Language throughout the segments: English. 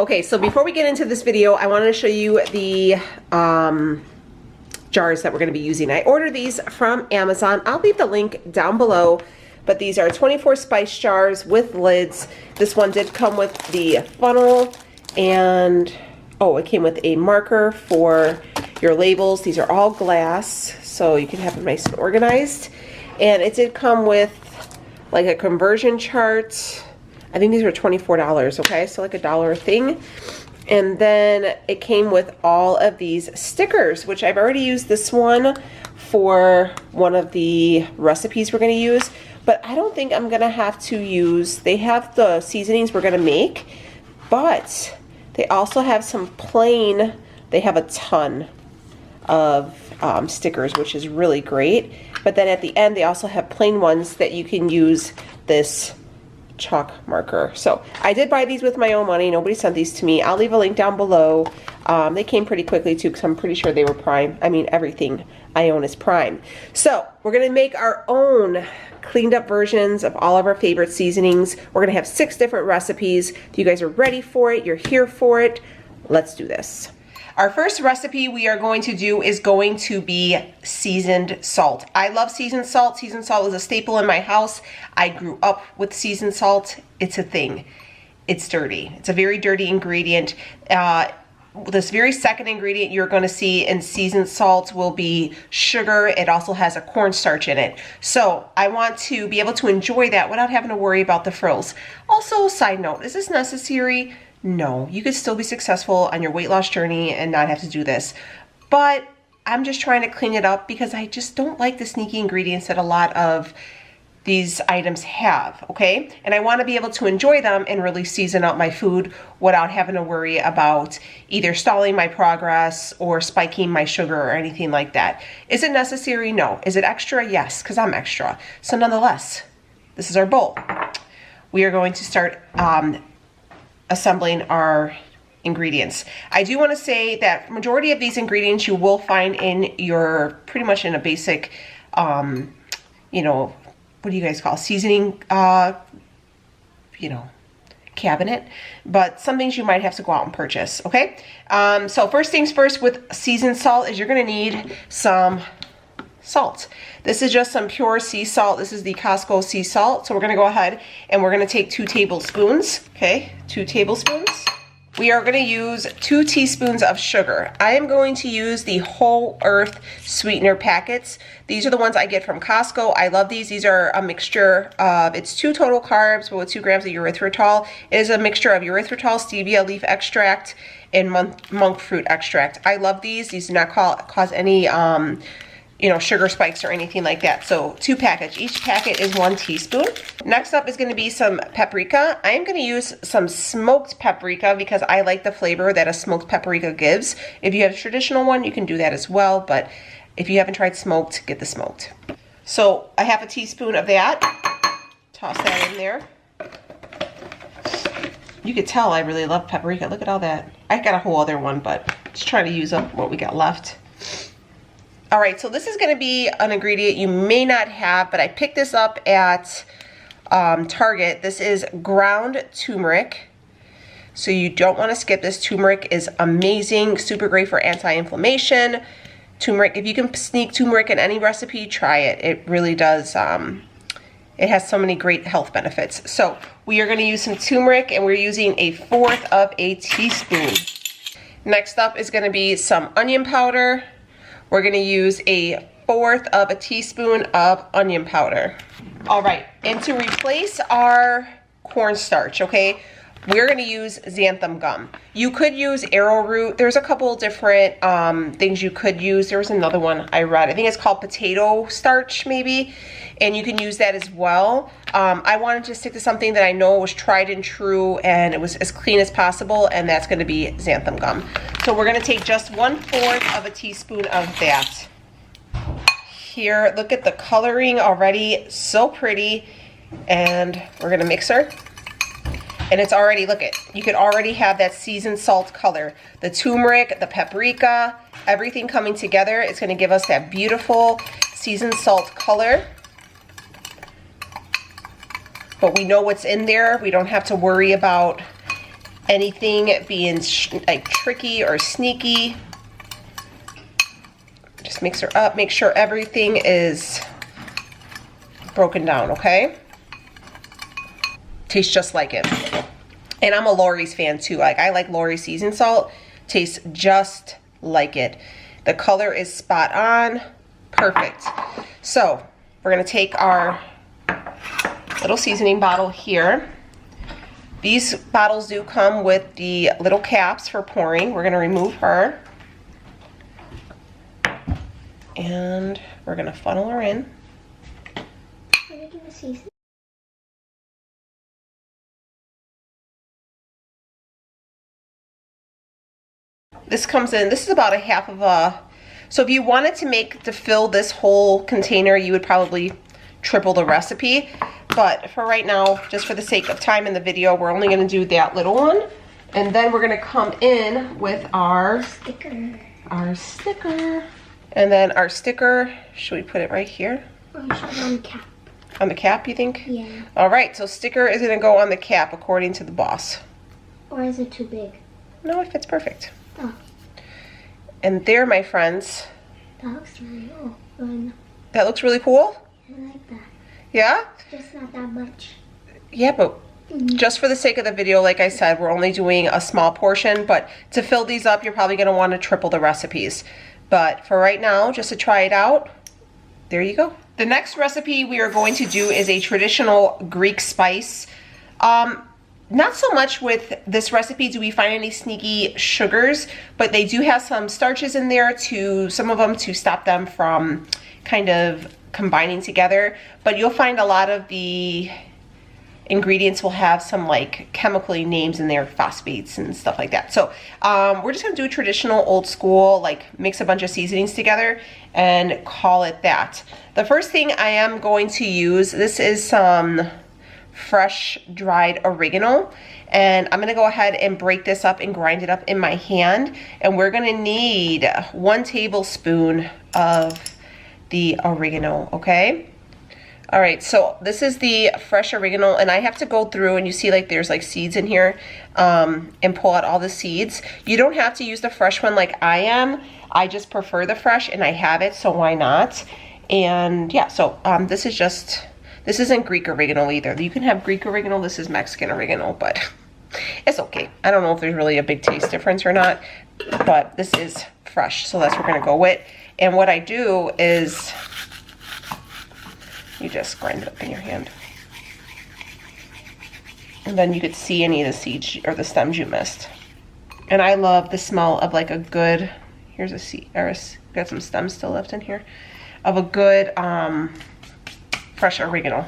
Okay, so before we get into this video, I wanted to show you the jars that we're going to be using. I ordered these from Amazon. I'll leave the link down below, but these are 24 spice jars with lids. This one did come with the funnel, and it came with a marker for your labels. These are all glass, so you can have them nice and organized. And it did come with like a conversion chart. I think these were $24, okay? So like $1 a thing. And then it came with all of these stickers, which I've already used this one for one of the recipes we're gonna use, but I don't think I'm gonna have to use, they have the seasonings we're gonna make, but they also have some plain, they have a ton of stickers, which is really great. But then at the end, they also have plain ones that you can use this chalk marker. So I did buy these with my own money. Nobody sent these to me. I'll leave a link down below. They came pretty quickly too, because I'm pretty sure they were Prime. I mean, everything I own is Prime. So we're gonna make our own cleaned up versions of all of our favorite seasonings. We're gonna have 6 different recipes. If you guys are ready for it, you're here for it, let's do this. Our first recipe we are going to do is going to be seasoned salt. I love seasoned salt. Seasoned salt is a staple in my house. I grew up with seasoned salt. It's a thing. It's dirty. It's a very dirty ingredient. This very second ingredient you're going to see in seasoned salt will be sugar. It also has a cornstarch in it. So I want to be able to enjoy that without having to worry about the frills. Also, side note, is this necessary? No, you could still be successful on your weight loss journey and not have to do this. But I'm just trying to clean it up because I just don't like the sneaky ingredients that a lot of these items have, okay? And I want to be able to enjoy them and really season up my food without having to worry about either stalling my progress or spiking my sugar or anything like that. Is it necessary? No. Is it extra? Yes, because I'm extra. So nonetheless, this is our bowl. We are going to start assembling our ingredients. I do want to say that majority of these ingredients you will find in your, pretty much in a basic, you know, what do you guys call seasoning, you know, cabinet, but some things you might have to go out and purchase, okay? So first things first with seasoned salt is you're gonna need some salt. This is just some pure sea salt. This is the Costco sea salt. So we're gonna go ahead and we're gonna take 2 tablespoons, okay? 2 tablespoons. We are gonna use 2 teaspoons of sugar. I am going to use the Whole Earth sweetener packets. These are the ones I get from Costco. I love these. These are a mixture of, it's 2 total carbs, but with 2 grams of erythritol. It is a mixture of erythritol, stevia leaf extract, and monk fruit extract. I love these. These do not cause any you know, sugar spikes or anything like that. So 2 packets. Each packet is 1 teaspoon. Next up is going to be some paprika. I am going to use some smoked paprika because I like the flavor that a smoked paprika gives. If you have a traditional one, you can do that as well, but if you haven't tried smoked, get the smoked. So a half a teaspoon of that. Toss that in there. You could tell I really love paprika. Look at all that. I got a whole other one, but just trying to use up what we got left. All right, so this is going to be an ingredient you may not have, but I picked this up at Target. This is ground turmeric. So you don't want to skip this. Turmeric is amazing, super great for anti-inflammation. Turmeric, if you can sneak turmeric in any recipe, try it. It really does, it has so many great health benefits. So we are going to use some turmeric, and we're using 1/4 of a teaspoon. Next up is going to be some onion powder. We're gonna use 1/4 of a teaspoon of onion powder. All right, and to replace our cornstarch, okay, we're gonna use xanthum gum. You could use arrowroot. There's a couple different things you could use. There was another one I read. I think it's called potato starch maybe, and you can use that as well. I wanted to stick to something that I know was tried and true and it was as clean as possible, and that's gonna be xanthum gum. So we're gonna take just 1/4 of a teaspoon of that. Here, look at the coloring already, so pretty. And we're gonna mix her. And it's already, look it, you could already have that seasoned salt color. The turmeric, the paprika, everything coming together. It's gonna give us that beautiful seasoned salt color. But we know what's in there. We don't have to worry about anything being like tricky or sneaky. Just mix her up, make sure everything is broken down, okay? Tastes just like it. And I'm a Lori's fan too. Like, I like Lori's seasoned salt. Tastes just like it. The color is spot on. Perfect. So we're gonna take our little seasoning bottle here. These bottles do come with the little caps for pouring. We're gonna remove her. And we're gonna funnel her in. This comes in, this is about a half of a, so if you wanted to fill this whole container, you would probably triple the recipe. But for right now, just for the sake of time in the video, we're only gonna do that little one. And then we're gonna come in with our sticker. And then our sticker, should we put it right here? Or should it on the cap? On the cap, you think? Yeah. All right, so sticker is gonna go on the cap according to the boss. Or is it too big? No, it fits perfect. Oh. And there, my friends. That looks really cool. That looks really cool? I like that. Yeah? It's just not that much. Yeah, but just for the sake of the video, like I said, we're only doing a small portion, but to fill these up, you're probably gonna wanna triple the recipes. But for right now, just to try it out, there you go. The next recipe we are going to do is a traditional Greek spice. Not so much with this recipe do we find any sneaky sugars, but they do have some starches in there, some of them to stop them from kind of combining together. But you'll find a lot of the ingredients will have some like chemically names in there, phosphates and stuff like that. So we're just gonna do a traditional old school, like mix a bunch of seasonings together and call it that. The first thing I am going to use, this is some fresh dried oregano, and I'm gonna go ahead and break this up and grind it up in my hand. And we're gonna need 1 tablespoon of the oregano, okay? All right, so this is the fresh oregano, and I have to go through, and you see like there's like seeds in here, and pull out all the seeds. You don't have to use the fresh one like I am. I just prefer the fresh, and I have it, so why not? And yeah, so this isn't Greek oregano either. You can have Greek oregano, this is Mexican oregano, but it's okay. I don't know if there's really a big taste difference or not, but this is fresh, so that's what we're gonna go with. And what I do is, you just grind it up in your hand. And then you could see any of the seeds or the stems you missed. And I love the smell of like a good, here's a seed, or got some stems still left in here, of a good fresh oregano.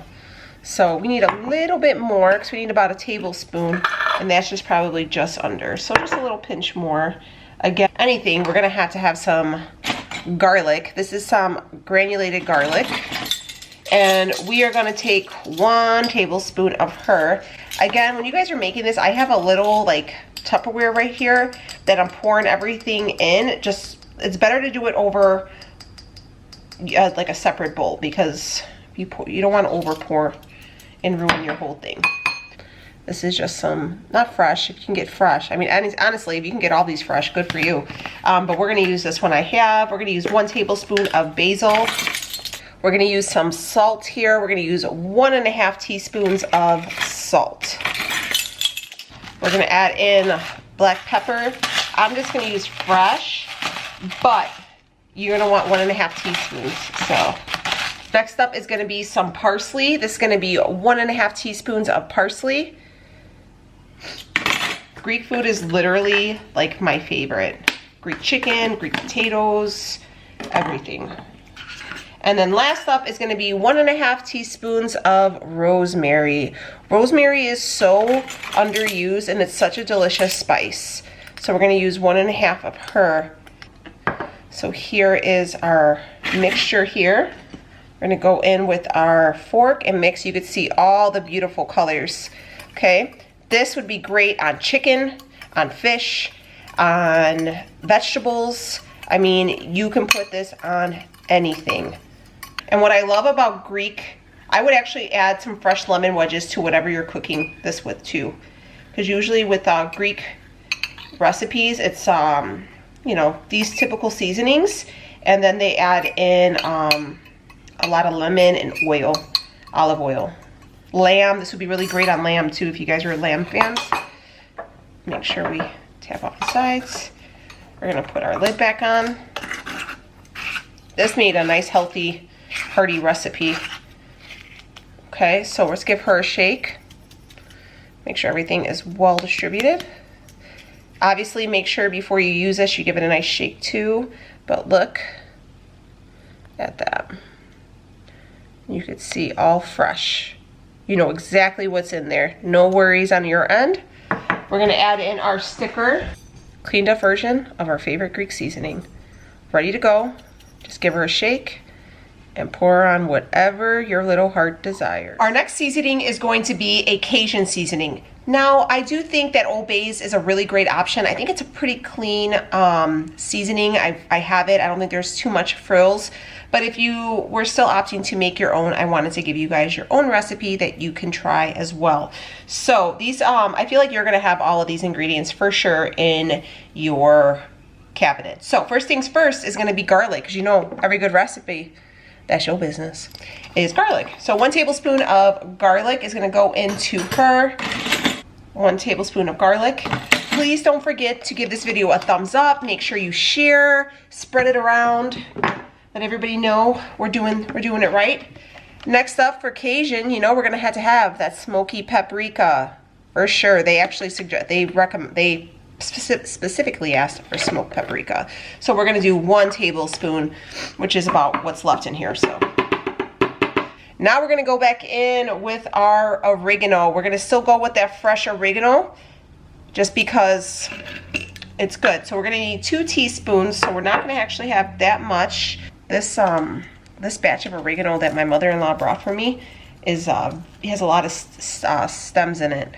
So we need a little bit more, because we need about a tablespoon, and that's just probably just under. So just a little pinch more. Again, anything, we're gonna have to have some garlic. This is some granulated garlic. And we are gonna take 1 tablespoon of her. Again, when you guys are making this, I have a little like Tupperware right here that I'm pouring everything in. Just, it's better to do it over like a separate bowl, because you don't want to over pour and ruin your whole thing. This is just some, not fresh, if you can get fresh. I mean, honestly, if you can get all these fresh, good for you. But we're gonna use this one I have. We're gonna use 1 tablespoon of basil. We're gonna use some salt here. We're gonna use 1.5 teaspoons of salt. We're gonna add in black pepper. I'm just gonna use fresh, but you're gonna want 1.5 teaspoons, so. Next up is gonna be some parsley. This is gonna be 1.5 teaspoons of parsley. Greek food is literally like my favorite. Greek chicken, Greek potatoes, everything. And then last up is gonna be 1.5 teaspoons of rosemary. Rosemary is so underused, and it's such a delicious spice. So we're gonna use 1.5 of her. So here is our mixture here. We're gonna go in with our fork and mix. You could see all the beautiful colors, okay? This would be great on chicken, on fish, on vegetables. I mean, you can put this on anything. And what I love about Greek, I would actually add some fresh lemon wedges to whatever you're cooking this with too. because usually with Greek recipes, it's you know, these typical seasonings, and then they add in a lot of lemon and oil, olive oil. Lamb, this would be really great on lamb too if you guys are lamb fans. Make sure we tap off the sides. We're gonna put our lid back on. This made a nice healthy hearty recipe. Okay, so let's give her a shake. Make sure everything is well distributed. Obviously make sure before you use this you give it a nice shake too, but look at that. You could see all fresh. You know exactly what's in there. No worries on your end. We're gonna add in our sticker, cleaned up version of our favorite Greek seasoning. Ready to go. Just give her a shake and pour on whatever your little heart desires. Our next seasoning is going to be a Cajun seasoning. Now, I do think that Old Bay's is a really great option. I think it's a pretty clean seasoning. I have it. I don't think there's too much frills. But if you were still opting to make your own, I wanted to give you guys your own recipe that you can try as well. So these, I feel like you're gonna have all of these ingredients for sure in your cabinet. So first things first is gonna be garlic, because you know every good recipe, that's your business, is garlic. So 1 tablespoon of garlic is gonna go into her. 1 tablespoon of garlic. Please don't forget to give this video a thumbs up. Make sure you share, spread it around, let everybody know we're doing it right. Next up for Cajun, you know we're gonna have to have that smoky paprika for sure. They actually suggest, they specifically asked for smoked paprika. So we're gonna do 1 tablespoon, which is about what's left in here. So now we're gonna go back in with our oregano. We're gonna still go with that fresh oregano just because it's good. So we're gonna need 2 teaspoons. So we're not gonna actually have that much. This batch of oregano that my mother-in-law brought for me is has a lot of stems in it.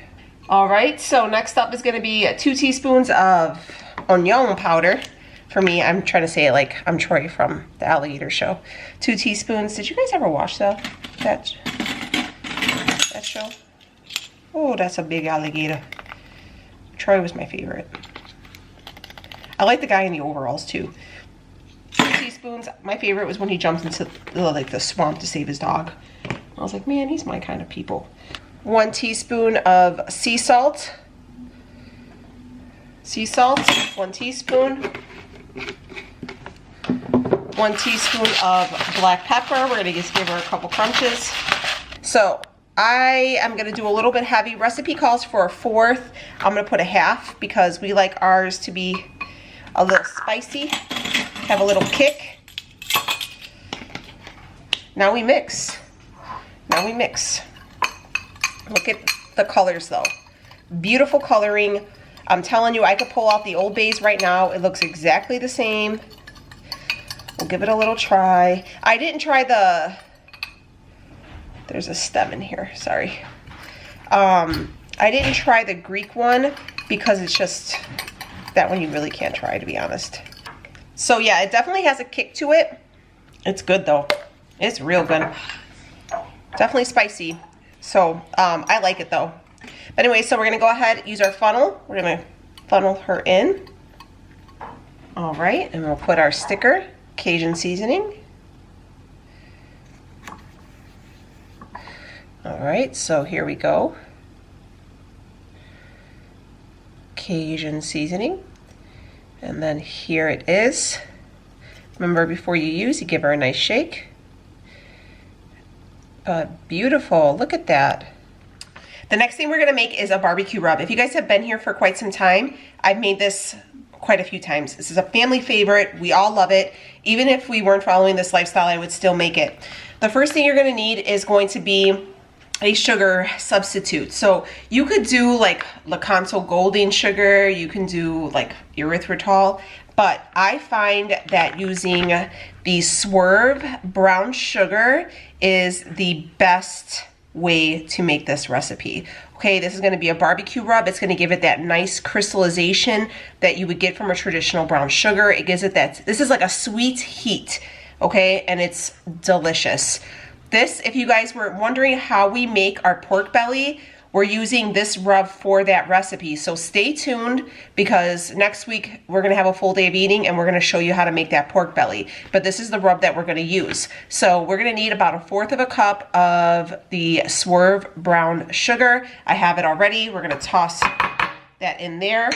All right, so next up is gonna be 2 teaspoons of onion powder. For me, I'm trying to say it like I'm Troy from the Alligator Show. 2 teaspoons. Did you guys ever watch that show? Oh, that's a big alligator. Troy was my favorite. I like the guy in the overalls too. 2 teaspoons. My favorite was when he jumped into like the swamp to save his dog. I was like, man, he's my kind of people. 1 teaspoon of sea salt. Sea salt, 1 teaspoon. 1 teaspoon of black pepper. We're gonna just give her a couple crunches. So I am gonna do a little bit heavy. Recipe calls for a 1/4. I'm gonna put a 1/2 because we like ours to be a little spicy, have a little kick. Now we mix. Now we mix. Look at the colors though. Beautiful coloring. I'm telling you, I could pull out the Old Bay's right now. It looks exactly the same. We'll give it a little try. I didn't try the, there's a stem in here, sorry. I didn't try the Greek one because it's just, that one you really can't try, to be honest. So yeah, it definitely has a kick to it. It's good though. It's real good. Definitely spicy. So I like it though. But anyway, so we're gonna go ahead and use our funnel. We're gonna funnel her in. All right, and we'll put our sticker, Cajun seasoning. All right, so here we go. Cajun seasoning. And then here it is. Remember, before you use, you give her a nice shake. Beautiful, look at that. The next thing we're gonna make is a barbecue rub. If you guys have been here for quite some time, I've made this quite a few times. This is a family favorite. We all love it. Even if we weren't following this lifestyle, I would still make it. The first thing you're gonna need is going to be a sugar substitute. So you could do like Lakanto Golden sugar, you can do like erythritol, but I find that using the Swerve brown sugar is the best way to make this recipe. Okay, this is going to be a barbecue rub. It's going to give it that nice crystallization that you would get from a traditional brown sugar. It gives it that, this is like a sweet heat, okay, and it's delicious. This, if you guys were wondering how we make our pork belly, we're using this rub for that recipe. So stay tuned, because next week we're gonna have a full day of eating and we're gonna show you how to make that pork belly. But this is the rub that we're gonna use. So we're gonna need about 1/4 cup of the Swerve brown sugar. I have it already. We're gonna toss that in there.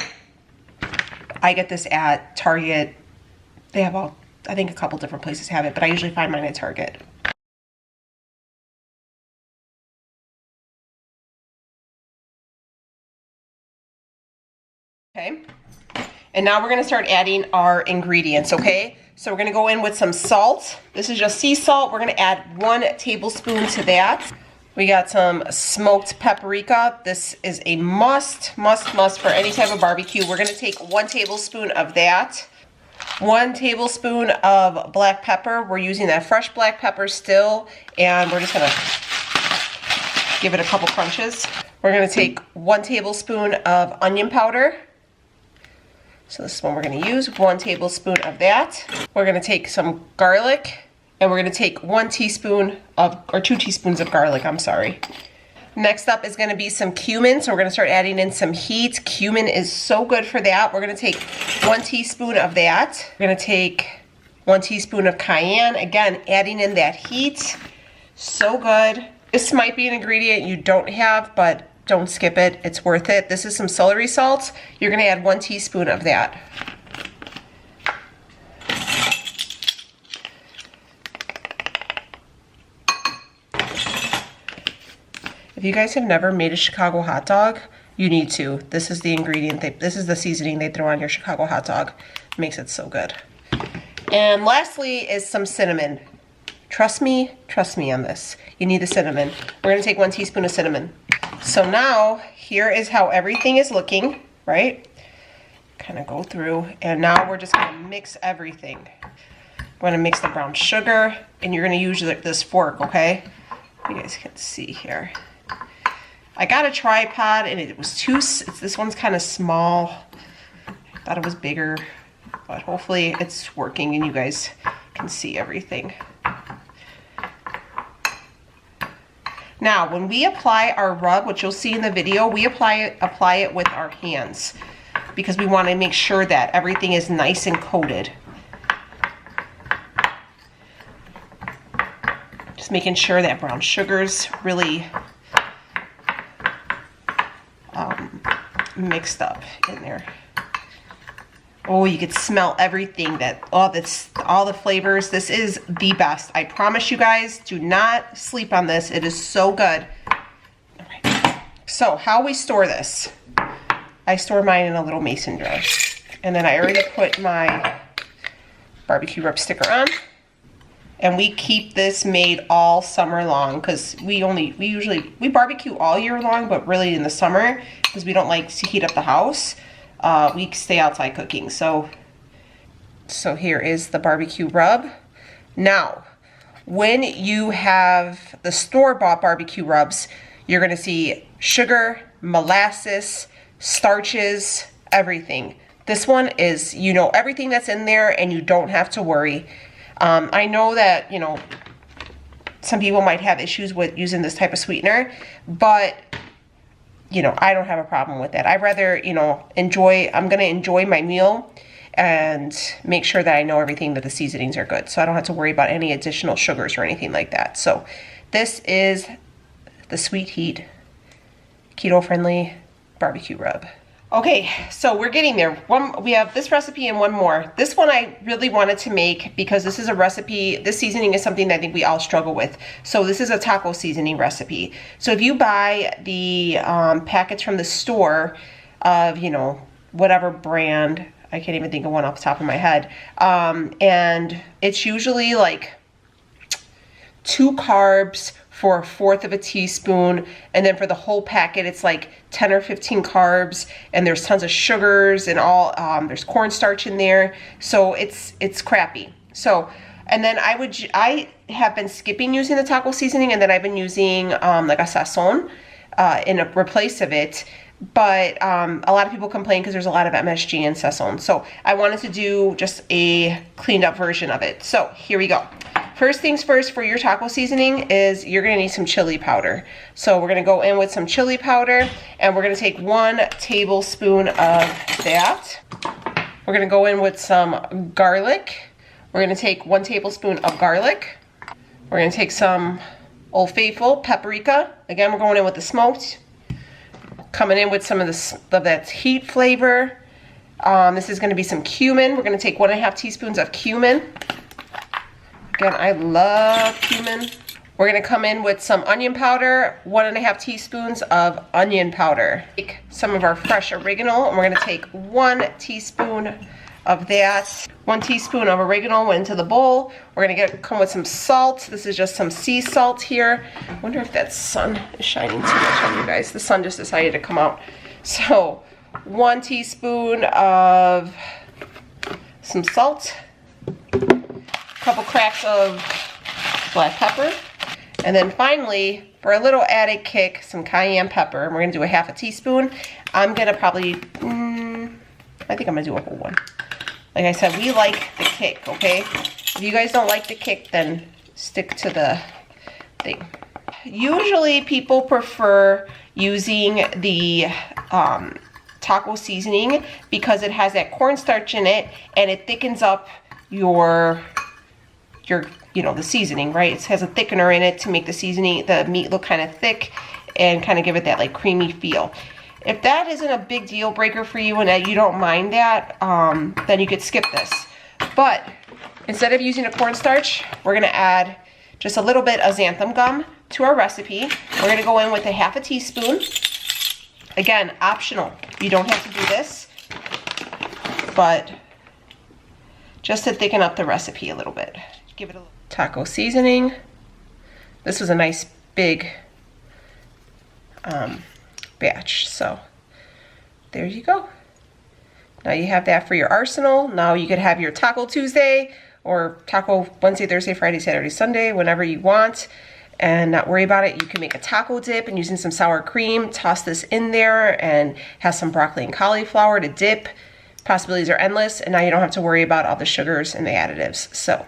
I get this at Target. They have I think a couple different places have it, but I usually find mine at Target. Okay, and now we're gonna start adding our ingredients, okay? So we're gonna go in with some salt. This is just sea salt. We're gonna add 1 tablespoon to that. We got some smoked paprika. This is a must for any type of barbecue. We're gonna take 1 tablespoon of that. 1 tablespoon of black pepper. We're using that fresh black pepper still, and we're just gonna give it a couple crunches. We're gonna take 1 tablespoon of onion powder. So this is what we're gonna use, 1 tablespoon of that. We're gonna take some garlic, and we're gonna take 1 teaspoon of, or 2 teaspoons of garlic, I'm sorry. Next up is gonna be some cumin, so we're gonna start adding in some heat. Cumin is so good for that. We're gonna take 1 teaspoon of that. We're gonna take 1 teaspoon of cayenne, again, adding in that heat. So good. This might be an ingredient you don't have, but don't skip it, it's worth it. This is some celery salt. You're gonna add 1 teaspoon of that. If you guys have never made a Chicago hot dog, you need to. This is the ingredient, this is the seasoning they throw on your Chicago hot dog. It makes it so good. And lastly is some cinnamon. Trust me on this. You need the cinnamon. We're gonna take 1 teaspoon of cinnamon. So now, here is how everything is looking, right? Kind of go through, and now we're just gonna mix everything. We're gonna mix the brown sugar, and you're gonna use this fork, okay? You guys can see here. I got a tripod, and it was this one's kind of small. I thought it was bigger, but hopefully it's working and you guys can see everything. Now, when we apply our rub, which you'll see in the video, we apply it with our hands because we want to make sure that everything is nice and coated. Just making sure that brown sugar's really mixed up in there. Oh, you could smell everything, all the flavors. This is the best. I promise you guys, do not sleep on this. It is so good. All right. So how we store this. I store mine in a little mason jar. And then I already put my barbecue rub sticker on. And we keep this made all summer long because we barbecue all year long, but really in the summer, because we don't like to heat up the house. We stay outside cooking. So here is the barbecue rub. Now, when you have the store-bought barbecue rubs, you're gonna see sugar, molasses, starches, everything. This one is, you know, everything that's in there and you don't have to worry. I know that, you know, some people might have issues with using this type of sweetener, but you know, I don't have a problem with that. I'd rather, you know, I'm gonna enjoy my meal and make sure that I know everything, that the seasonings are good. So I don't have to worry about any additional sugars or anything like that. So this is the Sweet Heat keto-friendly barbecue rub. Okay, so we're getting there. We have this recipe and one more. This one I really wanted to make because this is a recipe, this seasoning is something that I think we all struggle with. So this is a taco seasoning recipe. So if you buy the packets from the store of, you know, whatever brand, I can't even think of one off the top of my head, and it's usually like 2 carbs for 1/4 of a teaspoon, and then for the whole packet it's like 10 or 15 carbs, and there's tons of sugars and all, there's cornstarch in there, so it's crappy. So, and then I have been skipping using the taco seasoning, and then I've been using like a sazon in a replace of it. But a lot of people complain because there's a lot of MSG in sazon. So I wanted to do just a cleaned up version of it. So here we go. first things first for your taco seasoning is you're gonna need some chili powder. So we're gonna go in with some chili powder, and we're gonna take 1 tablespoon of that. We're gonna go in with some garlic. We're gonna take 1 tablespoon of garlic. We're gonna take some Old Faithful paprika. Again, we're going in with the smoked. Coming in with some of that heat flavor. This is gonna be some cumin. We're gonna take 1.5 teaspoons of cumin. Again, I love cumin. We're gonna come in with some onion powder, 1.5 teaspoons of onion powder. Take some of our fresh oregano, and we're gonna take 1 teaspoon of that. 1 teaspoon of oregano into the bowl. We're gonna come with some salt. This is just some sea salt here. I wonder if that sun is shining too much on you guys. The sun just decided to come out. So 1 teaspoon of some salt, a couple cracks of black pepper, and then finally, for a little added kick, some cayenne pepper. And we're gonna do a 1/2 teaspoon. I'm gonna probably, I think I'm gonna do a whole one. Like I said, we like the kick, okay? If you guys don't like the kick, then stick to the thing. Usually people prefer using the taco seasoning because it has that cornstarch in it, and it thickens up your you know, the seasoning, right? It has a thickener in it to make the meat look kind of thick and kind of give it that like creamy feel. If that isn't a big deal breaker for you and that you don't mind that, then you could skip this. But instead of using a cornstarch, we're gonna add just a little bit of xanthan gum to our recipe. We're gonna go in with a 1/2 teaspoon. Again, optional. You don't have to do this, but just to thicken up the recipe a little bit. Give it a little taco seasoning. This was a nice big batch, so there you go. Now you have that for your arsenal. Now you could have your Taco Tuesday or Taco Wednesday, Thursday, Friday, Saturday, Sunday, whenever you want, and not worry about it. You can make a taco dip and using some sour cream, toss this in there and have some broccoli and cauliflower to dip. Possibilities are endless, and now you don't have to worry about all the sugars and the additives. So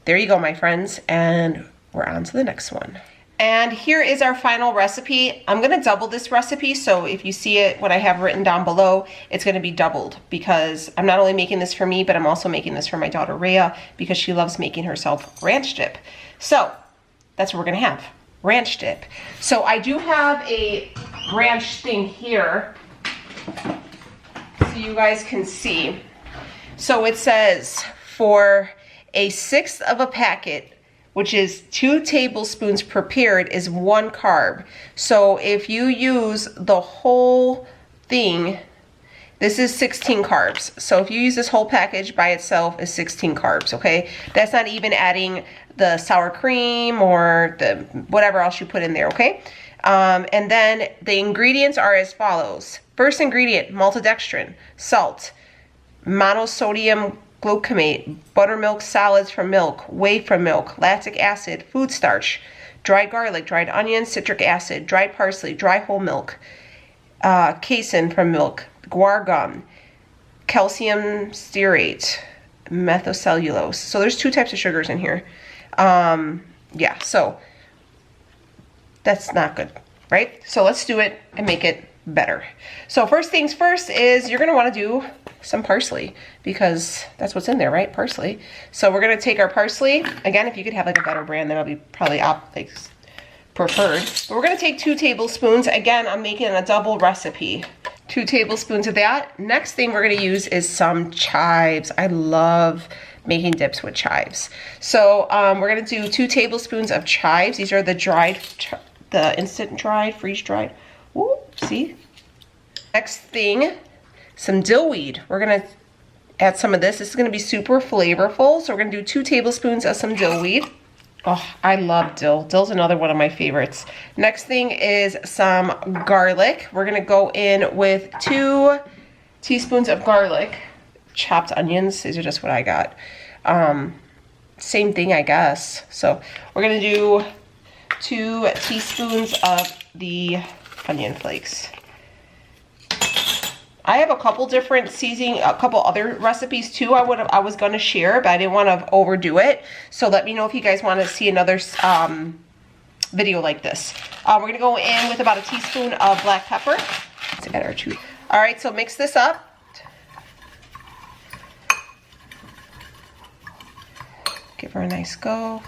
there you go, my friends, and we're on to the next one. And here is our final recipe. I'm gonna double this recipe, so if you see it, what I have written down below, it's gonna be doubled because I'm not only making this for me, but I'm also making this for my daughter Rhea because she loves making herself ranch dip. So that's what we're gonna have, ranch dip. So I do have a ranch thing here so you guys can see. So it says for a 1/6 of a packet, which is 2 tablespoons prepared, is 1 carb. So if you use the whole thing, this is 16 carbs. So if you use this whole package by itself, is 16 carbs, okay? That's not even adding the sour cream or the whatever else you put in there, okay? And then the ingredients are as follows. First ingredient, maltodextrin, salt, monosodium glutamate, buttermilk solids from milk, whey from milk, lactic acid, food starch, dried garlic, dried onions, citric acid, dried parsley, dry whole milk, casein from milk, guar gum, calcium stearate, methylcellulose. So there's 2 types of sugars in here. Yeah, so that's not good, right? So let's do it and make it better. So first things first is you're gonna wanna do some parsley because that's what's in there, right? Parsley. So we're gonna take our parsley. Again, if you could have like a better brand, then it'll be probably like preferred. But we're gonna take 2 tablespoons. Again, I'm making a double recipe. 2 tablespoons of that. Next thing we're gonna use is some chives. I love making dips with chives. So we're gonna do 2 tablespoons of chives. These are the dried, the instant dried, freeze dried. Ooh, see? Next thing, some dill weed. We're gonna add some of this. This is gonna be super flavorful. So we're gonna do 2 tablespoons of some dill weed. Oh, I love dill. Dill's another one of my favorites. Next thing is some garlic. We're gonna go in with 2 teaspoons of garlic. Chopped onions, these are just what I got. Same thing, I guess. So we're gonna do 2 teaspoons of the onion flakes. I have a couple different seasoning, a couple other recipes too I was going to share, but I didn't want to overdo it. So let me know if you guys want to see another video like this. We're going to go in with about a teaspoon of black pepper. Let's add our two. All right, so mix this up. Give her a nice go.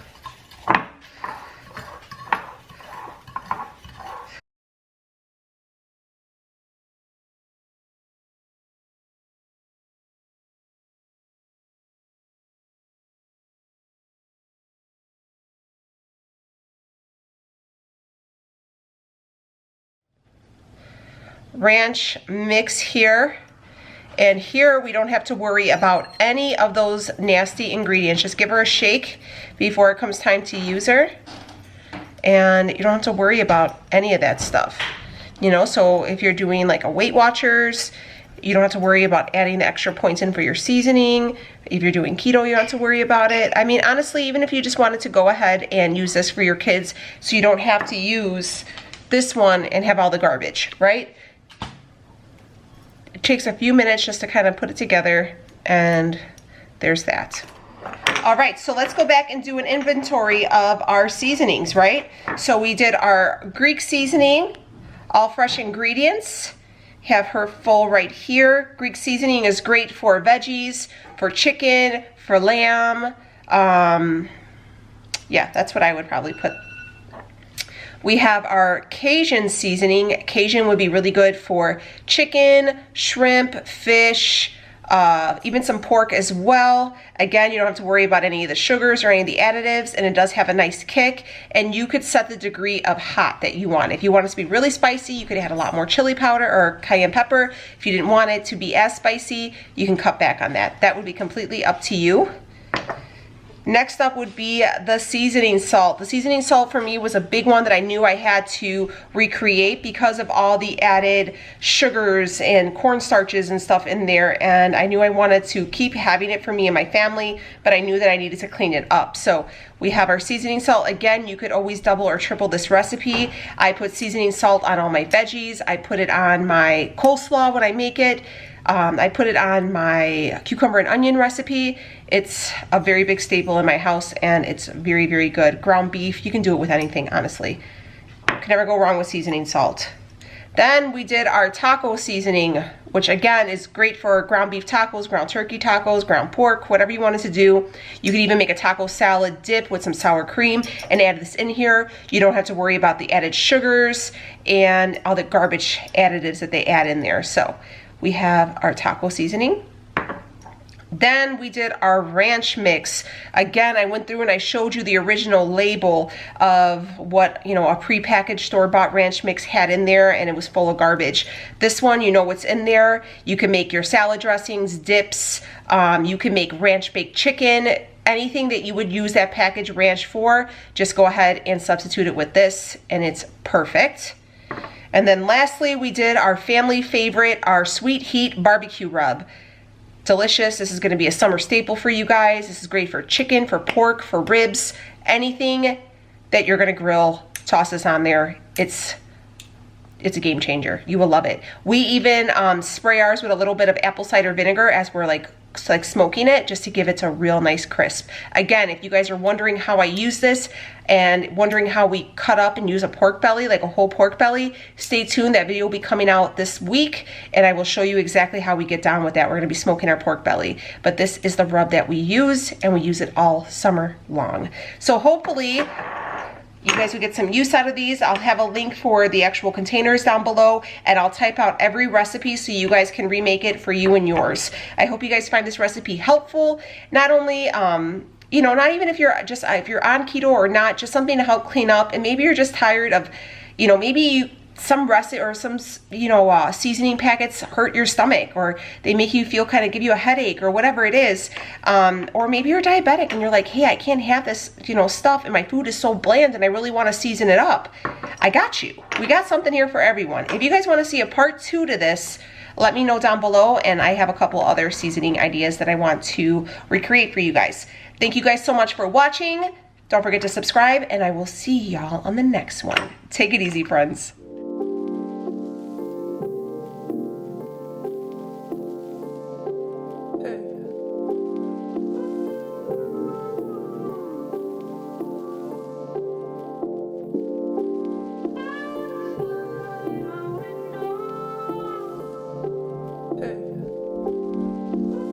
Ranch mix here, and here we don't have to worry about any of those nasty ingredients. Just give her a shake before it comes time to use her, and you don't have to worry about any of that stuff, you know. So if you're doing like a Weight Watchers, you don't have to worry about adding the extra points in for your seasoning. If you're doing keto, you don't have to worry about it. I mean, honestly, even if you just wanted to go ahead and use this for your kids so you don't have to use this one and have all the garbage, right? It takes a few minutes just to kind of put it together, and there's that. All right, so let's go back and do an inventory of our seasonings, right? So we did our Greek seasoning, all fresh ingredients. Have her full right here. Greek seasoning is great for veggies, for chicken, for lamb. Yeah, that's what I would probably put. We have our Cajun seasoning. Cajun would be really good for chicken, shrimp, fish, even some pork as well. Again, you don't have to worry about any of the sugars or any of the additives, and it does have a nice kick. And you could set the degree of hot that you want. If you want it to be really spicy, you could add a lot more chili powder or cayenne pepper. If you didn't want it to be as spicy, you can cut back on that. That would be completely up to you. Next up would be the seasoning salt. The seasoning salt for me was a big one that I knew I had to recreate because of all the added sugars and cornstarches and stuff in there, and I knew I wanted to keep having it for me and my family, but I knew that I needed to clean it up. So we have our seasoning salt. Again, you could always double or triple this recipe. I put seasoning salt on all my veggies. I put it on my coleslaw when I make it. I put it on my cucumber and onion recipe. It's a very big staple in my house, and it's very, very good. Ground beef, you can do it with anything, honestly. Can never go wrong with seasoning salt. Then we did our taco seasoning, which again is great for ground beef tacos, ground turkey tacos, ground pork, whatever you wanted to do. You could even make a taco salad dip with some sour cream and add this in here. You don't have to worry about the added sugars and all the garbage additives that they add in there. So we have our taco seasoning. Then we did our ranch mix. Again, I went through and I showed you the original label of what, you know, a prepackaged store-bought ranch mix had in there, and it was full of garbage. This one, you know what's in there. You can make your salad dressings, dips. You can make ranch baked chicken. Anything that you would use that packaged ranch for, just go ahead and substitute it with this, and it's perfect. And then lastly, we did our family favorite, our sweet heat barbecue rub. Delicious. This is going to be a summer staple for you guys. This is great for chicken, for pork, for ribs, anything that you're going to grill. Toss this on there. It's a game changer. You will love it. We even spray ours with a little bit of apple cider vinegar as we're like smoking it, just to give it a real nice crisp. Again, if you guys are wondering how I use this and wondering how we cut up and use a pork belly, like a whole pork belly, stay tuned. That video will be coming out this week, and I will show you exactly how we get down with that. We're going to be smoking our pork belly, but this is the rub that we use, and we use it all summer long. So hopefully you guys will get some use out of these. I'll have a link for the actual containers down below, and I'll type out every recipe so you guys can remake it for you and yours. I hope you guys find this recipe helpful. Not only, you know, not even if you're just, if you're on keto or not, just something to help clean up, and maybe you're just tired of, you know, maybe some recipe or some, you know, seasoning packets hurt your stomach, or they make you feel kind of, give you a headache or whatever it is. Or maybe you're diabetic and you're like, hey, I can't have this, you know, stuff, and my food is so bland and I really want to season it up. I got you. We got something here for everyone. If you guys want to see a part 2 to this, let me know down below, and I have a couple other seasoning ideas that I want to recreate for you guys. Thank you guys so much for watching. Don't forget to subscribe, and I will see y'all on the next one. Take it easy, friends.